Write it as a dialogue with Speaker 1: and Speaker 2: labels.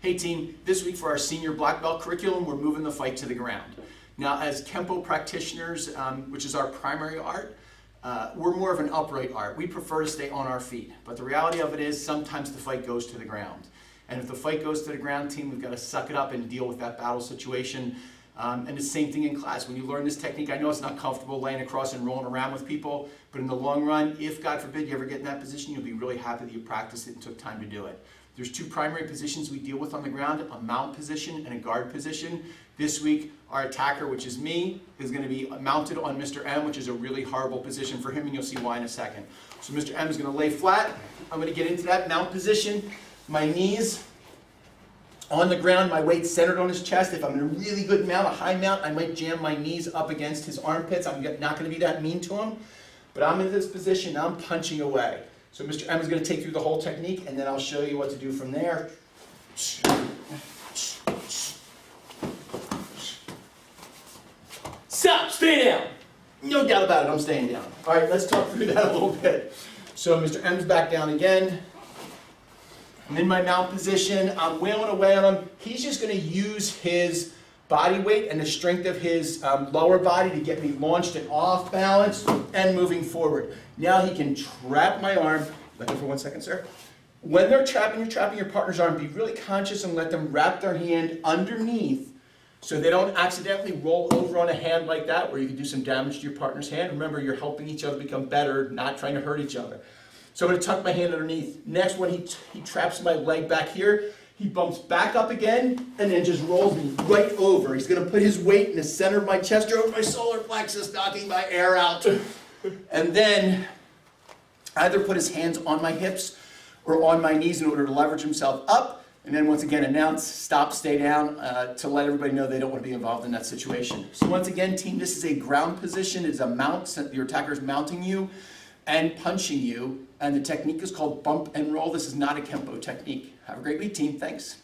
Speaker 1: Hey team, this week for our senior black belt curriculum, we're moving the fight to the ground. Now as Kempo practitioners, which is our primary art, we're more of an upright art. We prefer to stay on our feet, but the reality of it is sometimes the fight goes to the ground. And if the fight goes to the ground, team, we've got to suck it up and deal with that battle situation. And the same thing in class. When you learn this technique, I know it's not comfortable laying across and rolling around with people, but in the long run, if God forbid you ever get in that position, you'll be really happy that you practiced it and took time to do it. There's two primary positions we deal with on the ground, a mount position and a guard position. This week, our attacker, which is me, is going to be mounted on Mr. M, which is a really horrible position for him, and you'll see why in a second. So Mr. M is going to lay flat. I'm going to get into that mount position. My knees on the ground, my weight centered on his chest. If I'm in a really good mount, a high mount, I might jam my knees up against his armpits. I'm not going to be that mean to him. But I'm in this position, now I'm punching away. So Mr. M is going to take you through the whole technique, and then I'll show you what to do from there. Stop, stay down. No doubt about it, I'm staying down. All right, let's talk through that a little bit. So Mr. M's back down again. I'm in my mount position, I'm wailing away on him. He's just going to use his body weight and the strength of his lower body to get me launched and off balance and moving forward. Now he can trap my arm. Let me for 1 second, sir. When they're trapping, you're trapping your partner's arm, be really conscious and let them wrap their hand underneath so they don't accidentally roll over on a hand like that where you can do some damage to your partner's hand. Remember, you're helping each other become better, not trying to hurt each other. So I'm going to tuck my hand underneath. Next, when he traps my leg back here, he bumps back up again and then just rolls me right over. He's going to put his weight in the center of my chest over my solar plexus, knocking my air out. And then either put his hands on my hips or on my knees in order to leverage himself up. And then once again announce, stop, stay down, to let everybody know they don't want to be involved in that situation. So once again, team, this is a ground position. It's a mount. Your attacker is mounting you and punching you. And the technique is called bump and roll. This is not a Kempo technique. Have a great week, team. Thanks.